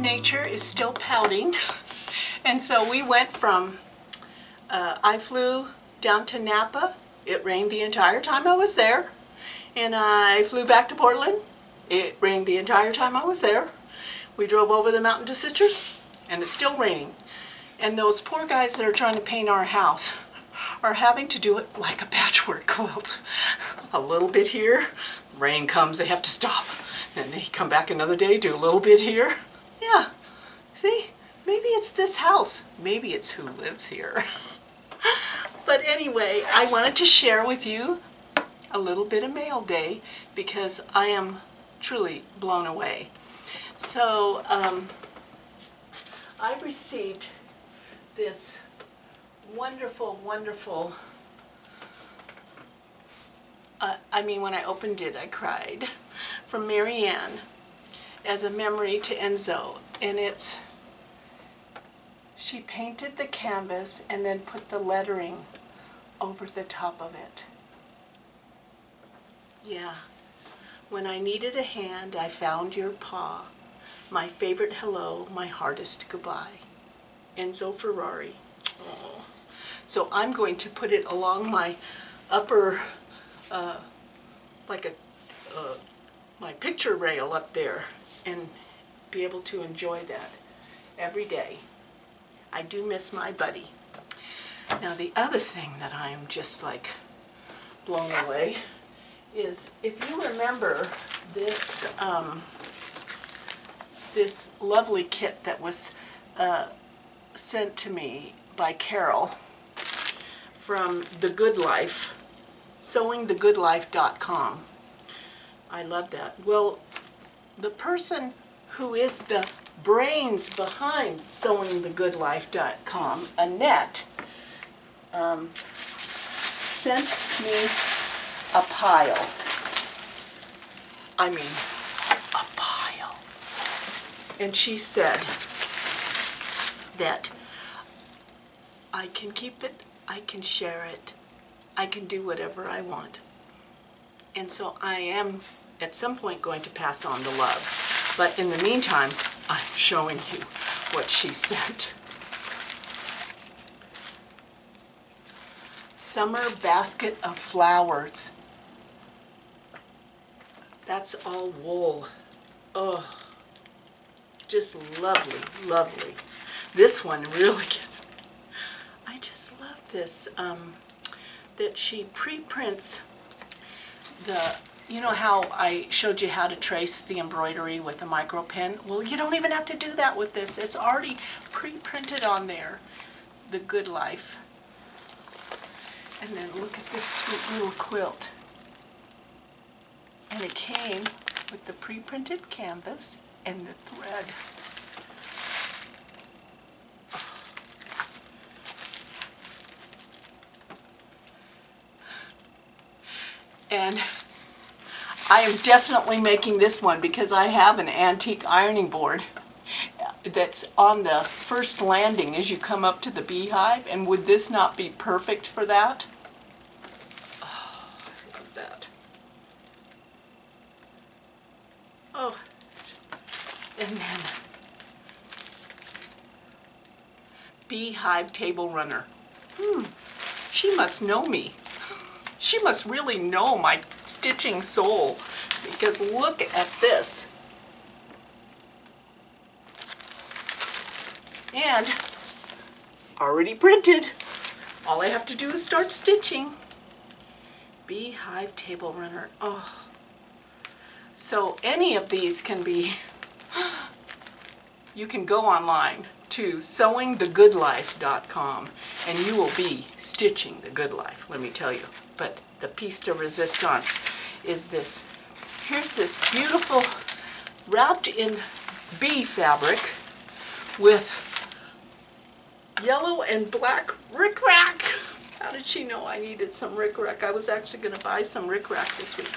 nature is still pouting. And so we went from, I flew down to Napa. It rained the entire time I was there. And I flew back to Portland. It rained the entire time I was there. We drove over the mountain to Sisters, and it's still raining. And those poor guys that are trying to paint our house are having to do it like a patchwork quilt. A little bit here, rain comes, they have to stop. Then they come back another day, do a little bit here. Yeah, see, maybe it's this house. Maybe it's who lives here. But anyway, I wanted to share with you a little bit of mail day because I am truly blown away. So, I received this wonderful, wonderful, when I opened it, I cried, from Marianne as a memory to Enzo. And she painted the canvas and then put the lettering over the top of it. Yeah. When I needed a hand, I found your paw. My favorite hello, my hardest goodbye. Enzo Ferrari. Oh. So I'm going to put it along my upper, my picture rail up there and be able to enjoy that every day. I do miss my buddy. Now the other thing that I am just like blown away is, if you remember this this lovely kit that was sent to me by Carol from The Good Life, sewingthegoodlife.com. I love that. Well, the person who is the brains behind sewingthegoodlife.com, Annette, sent me a pile. I mean, a pile. And she said that I can keep it, I can share it, I can do whatever I want. And so I am at some point going to pass on the love. But in the meantime, I'm showing you what she sent. Summer basket of flowers. That's all wool. Oh, just lovely, lovely. This one really gets me. I just love this, that she pre-prints the, you know how I showed you how to trace the embroidery with a micro pen? Well, you don't even have to do that with this. It's already pre-printed on there, The Good Life. And then look at this sweet little quilt. And it came with the pre-printed canvas and the thread. And I am definitely making this one because I have an antique ironing board that's on the first landing as you come up to the beehive, and would this not be perfect for that? Oh, I love that. Oh, and then Beehive table runner. She must know me. She must really know my stitching soul, because look at this. And already printed. All I have to do is start stitching. Beehive table runner. Oh. So any of these can be, you can go online to sewingthegoodlife.com and you will be stitching the good life, let me tell you. But the piece de resistance is this. Here's this beautiful, wrapped in bee fabric with yellow and black rickrack. How did she know I needed some rickrack? I was actually going to buy some rickrack this week.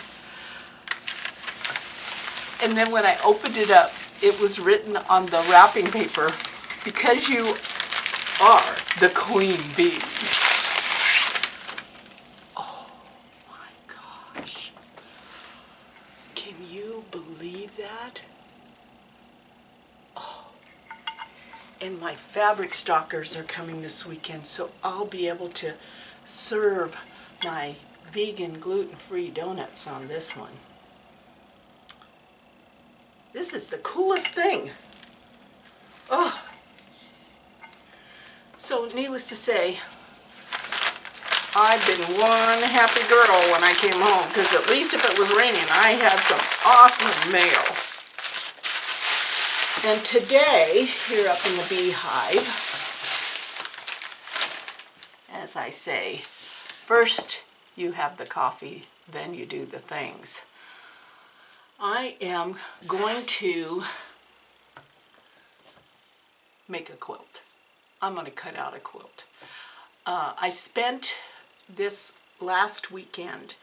And then when I opened it up, it was written on the wrapping paper, because you are the queen bee. Oh my gosh. Can you believe that? Oh, And my fabric stalkers are coming this weekend, so I'll be able to serve my vegan gluten-free donuts on this one. This is the coolest thing. Oh. So needless to say, I've been one happy girl when I came home, because at least if it was raining, I had some awesome mail. And today, here up in the Beehive, as I say, first you have the coffee, then you do the things. I am going to make a quilt. I'm going to cut out a quilt. I spent this last weekend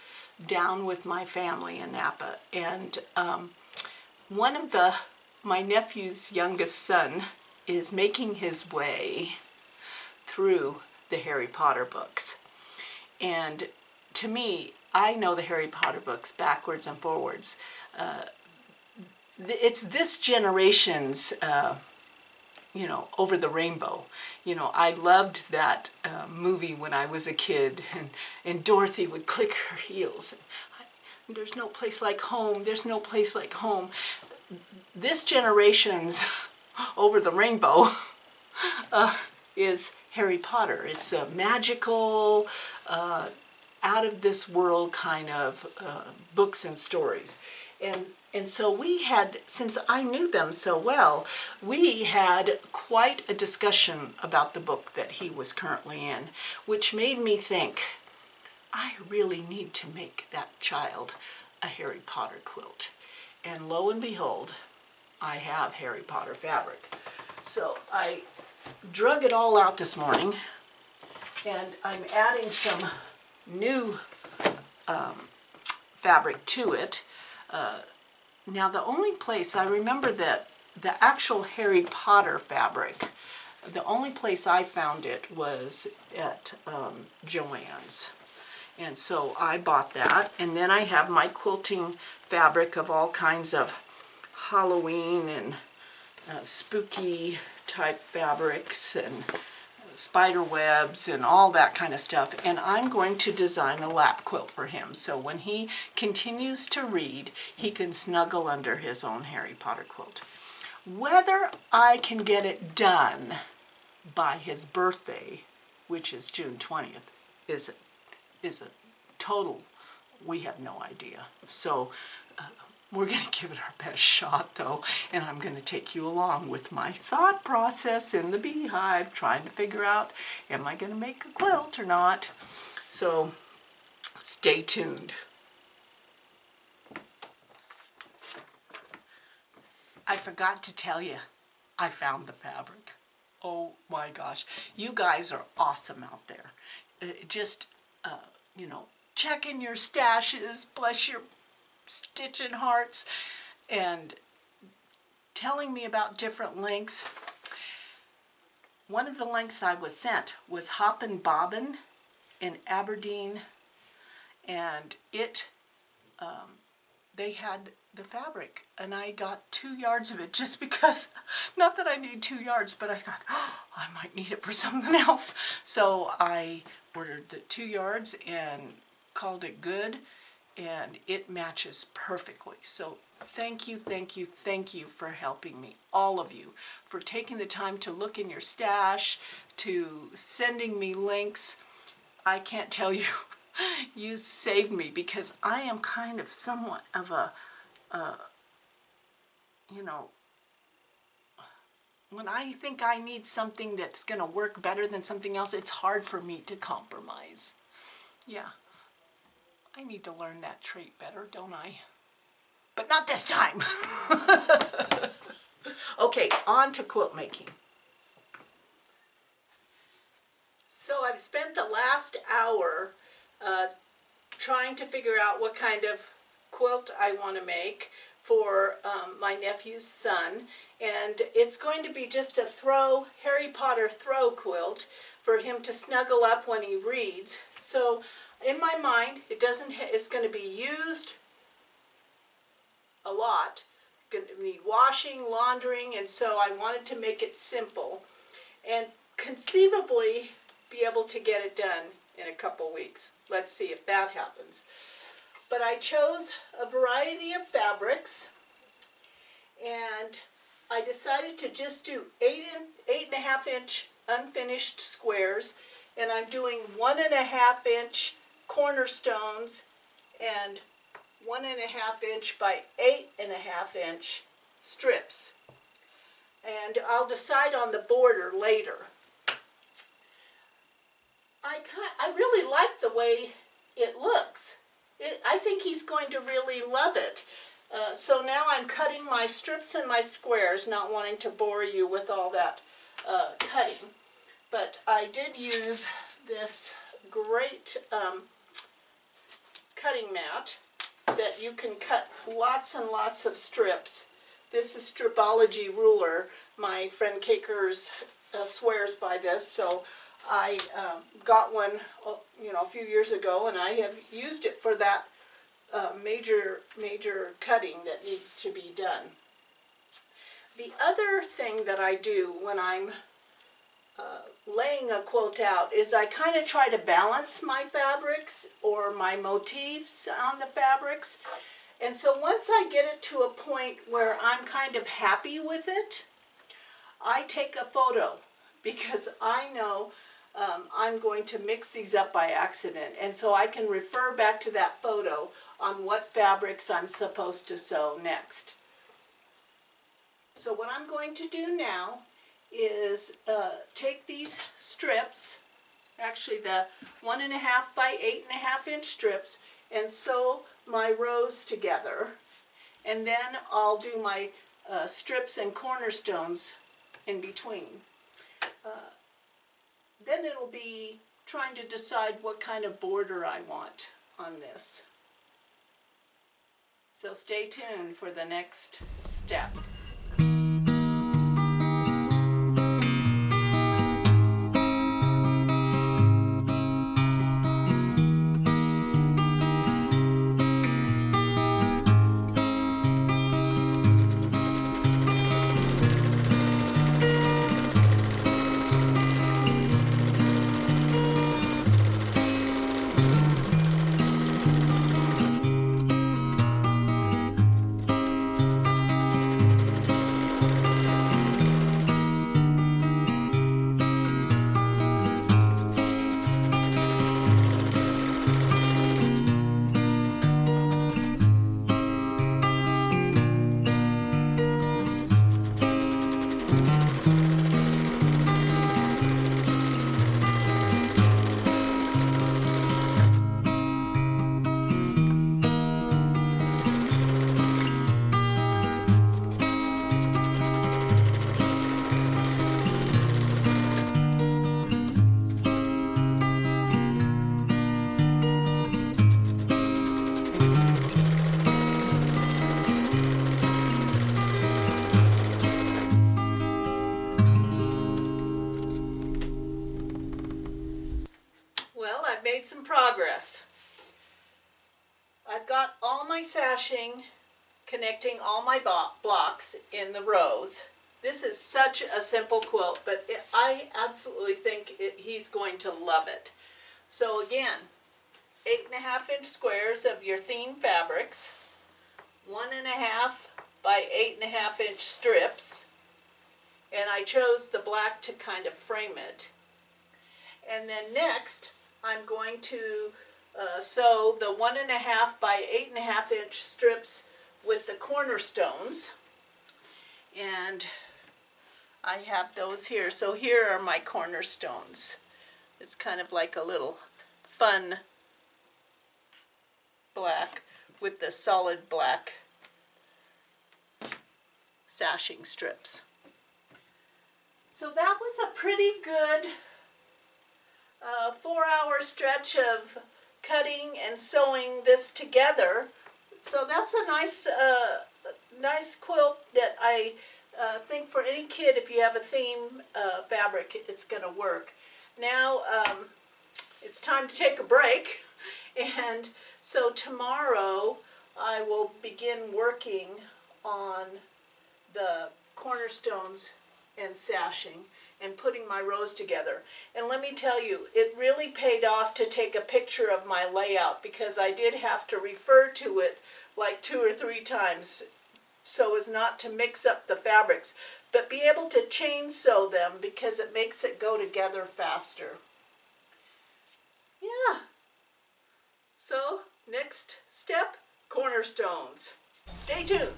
down with my family in Napa, and one of my nephew's youngest son is making his way through the Harry Potter books. And to me, I know the Harry Potter books backwards and forwards. It's this generation's, Over the Rainbow. I loved that movie when I was a kid, and Dorothy would click her heels. And, there's no place like home, there's no place like home. This generation's Over the Rainbow is Harry Potter. It's a magical, out of this world kind of books and stories. And so we had, since I knew them so well, we had quite a discussion about the book that he was currently in, which made me think, I really need to make that child a Harry Potter quilt. And lo and behold, I have Harry Potter fabric. So I drug it all out this morning, and I'm adding some new fabric to it. Now the only place, I remember that the actual Harry Potter fabric, the only place I found it was at Joann's. And so I bought that, and then I have my quilting fabric of all kinds of Halloween and spooky type fabrics and spider webs and all that kind of stuff, and I'm going to design a lap quilt for him, so when he continues to read, he can snuggle under his own Harry Potter quilt. Whether I can get it done by his birthday, which is June 20th, is a total, we have no idea. So we're going to give it our best shot, though, and I'm going to take you along with my thought process in the Beehive, trying to figure out, am I going to make a quilt or not? So stay tuned. I forgot to tell you, I found the fabric. Oh my gosh, you guys are awesome out there. Checking your stashes, bless your stitching hearts, and telling me about different links. One of the links I was sent was Hoppin' Bobbin in Aberdeen, and they had the fabric, and I got 2 yards of it just because, not that I need 2 yards, but I thought, I might need it for something else. So I ordered the 2 yards and called it good, and it matches perfectly. So thank you, thank you, thank you for helping me, all of you, for taking the time to look in your stash, to sending me links. I can't tell you, you saved me, because I am kind of somewhat of a, when I think I need something that's going to work better than something else, it's hard for me to compromise. Yeah. I need to learn that trait better, don't I? But not this time. Okay, on to quilt making. So I've spent the last hour trying to figure out what kind of quilt I want to make for my nephew's son. And it's going to be just a Harry Potter throw quilt for him to snuggle up when he reads. So in my mind, it's going to be used a lot. Going to need washing, laundering, and so I wanted to make it simple. and conceivably be able to get it done in a couple weeks. Let's see if that happens. But I chose a variety of fabrics, and I decided to just do 8.5 inch unfinished squares, and I'm doing 1.5 inch cornerstones and 1.5 inch by 8.5 inch strips. And I'll decide on the border later. I really like the way it looks. I think he's going to really love it. So now I'm cutting my strips and my squares, not wanting to bore you with all that cutting. But I did use this great cutting mat that you can cut lots and lots of strips. This is Stripology ruler. My friend Kakers swears by this, so I got one, a few years ago, and I have used it for that major cutting that needs to be done. The other thing that I do when I'm laying a quilt out is I kind of try to balance my fabrics or my motifs on the fabrics. And so once I get it to a point where I'm kind of happy with it, I take a photo, because I know I'm going to mix these up by accident, and so I can refer back to that photo on what fabrics I'm supposed to sew next. So what I'm going to do now is take these strips, actually the 1.5 by 8.5 inch strips, and sew my rows together, and then I'll do my strips and cornerstones in between. Then it'll be trying to decide what kind of border I want on this. So stay tuned for the next step. Made some progress. I've got all my sashing connecting all my blocks in the rows. This is such a simple quilt, but I absolutely think he's going to love it. So again, 8.5 inch squares of your theme fabrics, 1.5 by 8.5 inch strips, and I chose the black to kind of frame it. And then next, I'm going to sew the 1.5 by 8.5 inch strips with the cornerstones, and I have those here. So here are my cornerstones. It's kind of like a little fun black with the solid black sashing strips. So that was a pretty good 4-hour stretch of cutting and sewing this together. So that's a nice quilt that I think for any kid, if you have a theme fabric, it's going to work. Now it's time to take a break, and so tomorrow I will begin working on the cornerstones and sashing. and putting my rows together. And let me tell you, it really paid off to take a picture of my layout, because I did have to refer to it like 2 or 3 times so as not to mix up the fabrics, but be able to chain sew them because it makes it go together faster. Yeah. So, next step, cornerstones. Stay tuned.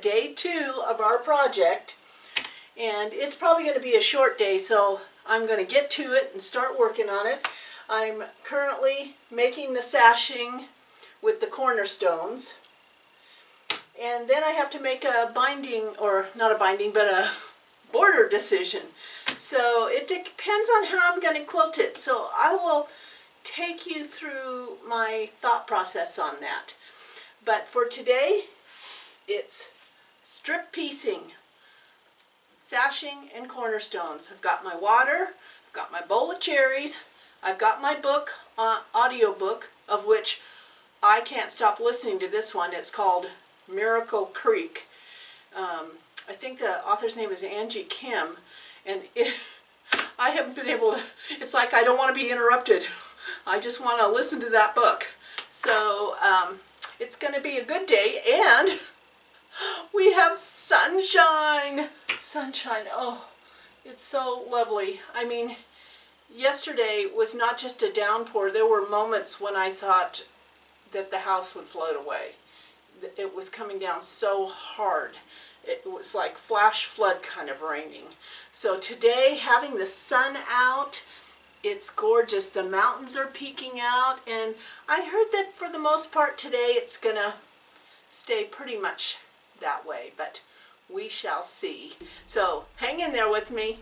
Day 2 of our project, and it's probably going to be a short day, so I'm going to get to it and start working on it. I'm currently making the sashing with the cornerstones, and then I have to make a binding, or not a binding, but a border decision. So it depends on how I'm going to quilt it, so I will take you through my thought process on that. But for today, it's strip piecing, sashing, and cornerstones. I've got my water, I've got my bowl of cherries, I've got my book, audio book, of which I can't stop listening to this one. It's called Miracle Creek. I think the author's name is Angie Kim, and I haven't been able to, it's like I don't want to be interrupted. I just want to listen to that book. So it's going to be a good day, and we have sunshine. Sunshine, oh, it's so lovely. I mean, yesterday was not just a downpour. There were moments when I thought that the house would float away. It was coming down so hard. It was like flash flood kind of raining. So today, having the sun out, it's gorgeous. The mountains are peeking out, and I heard that for the most part today it's gonna stay pretty much that way, but we shall see. So hang in there with me.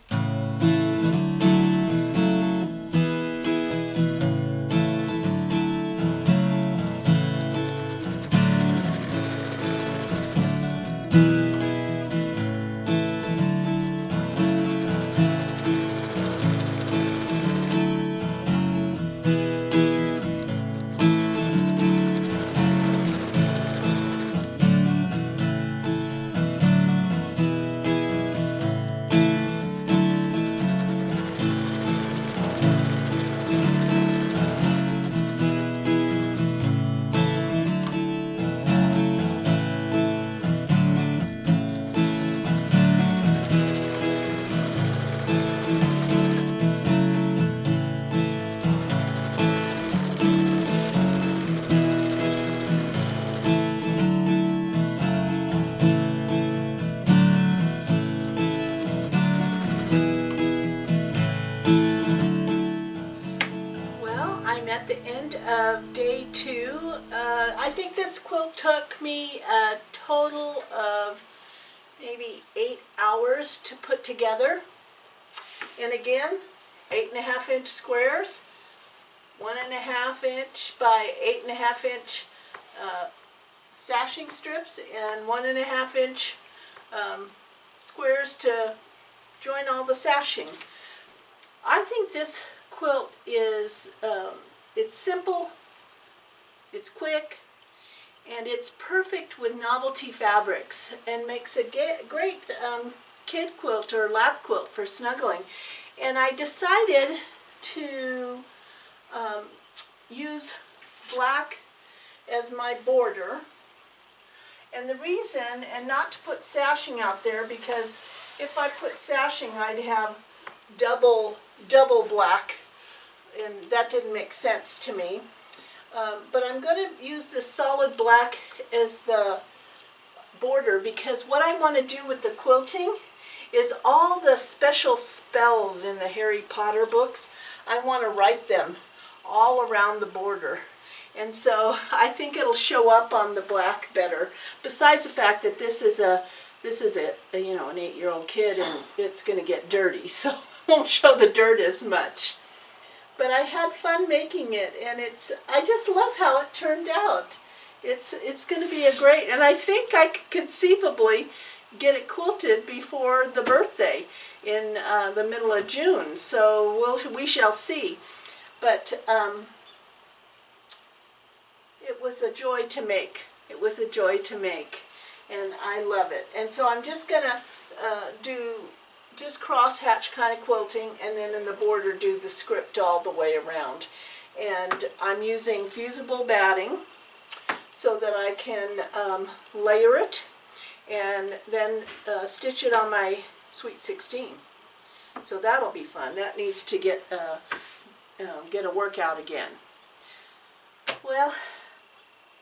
Of day 2. I think this quilt took me a total of maybe 8 hours to put together. And again, 8.5 inch squares, 1.5 inch by 8.5 inch sashing strips, and 1.5 inch squares to join all the sashing. I think this quilt is it's simple, it's quick, and it's perfect with novelty fabrics, and makes a great kid quilt or lap quilt for snuggling. And I decided to use black as my border. And the reason, and not to put sashing out there, because if I put sashing I'd have double black, and that didn't make sense to me. But I'm going to use this solid black as the border, because what I want to do with the quilting is all the special spells in the Harry Potter books. I want to write them all around the border. And so I think it'll show up on the black better. Besides the fact that this is a you know, an 8-year-old kid and it's going to get dirty, so it won't show the dirt as much. But I had fun making it, and I just love how it turned out. It's going to be a great, and I think I could conceivably get it quilted before the birthday in the middle of June. So we shall see. But it was a joy to make. It was a joy to make, and I love it. And so I'm just going to do just cross-hatch kind of quilting, and then in the border do the script all the way around. And I'm using fusible batting so that I can layer it and then stitch it on my Sweet 16. So that'll be fun. That needs to get a workout again. Well,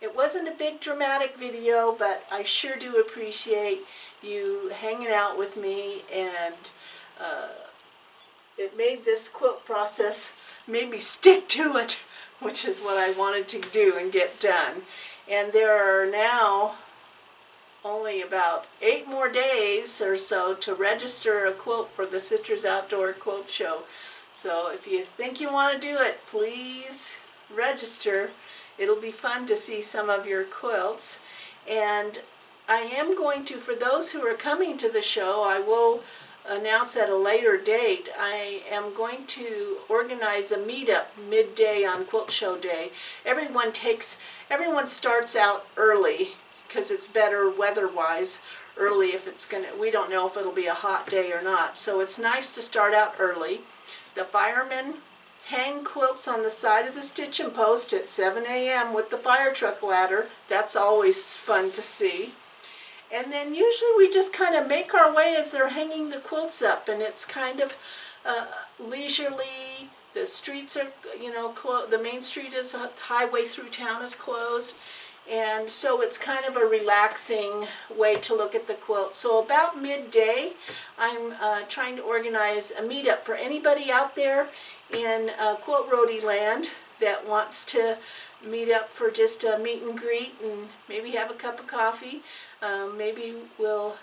it wasn't a big dramatic video, but I sure do appreciate you hanging out with me, and it made this quilt process, made me stick to it, which is what I wanted to do and get done. And there are now only about 8 more days or so to register a quilt for the Sisters Outdoor Quilt Show. So if you think you want to do it, please register. It'll be fun to see some of your quilts. And I am going to, for those who are coming to the show, I will announce at a later date, I am going to organize a meetup midday on Quilt Show Day. Everyone starts out early because it's better weather-wise early if it's we don't know if it'll be a hot day or not. So it's nice to start out early. The firemen hang quilts on the side of the stitching post at 7 a.m. with the fire truck ladder. That's always fun to see. And then usually we just kind of make our way as they're hanging the quilts up, and it's kind of leisurely. The streets are, you know, the main street is, the highway through town is closed, and so it's kind of a relaxing way to look at the quilt. So about midday, I'm trying to organize a meetup for anybody out there in Quilt Roadie land that wants to meet up for just a meet and greet and maybe have a cup of coffee. Maybe we'll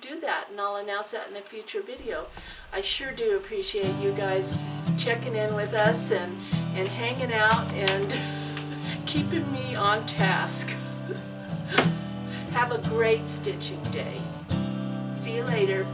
do that, and I'll announce that in a future video. I sure do appreciate you guys checking in with us and hanging out and keeping me on task. Have a great stitching day. See you later.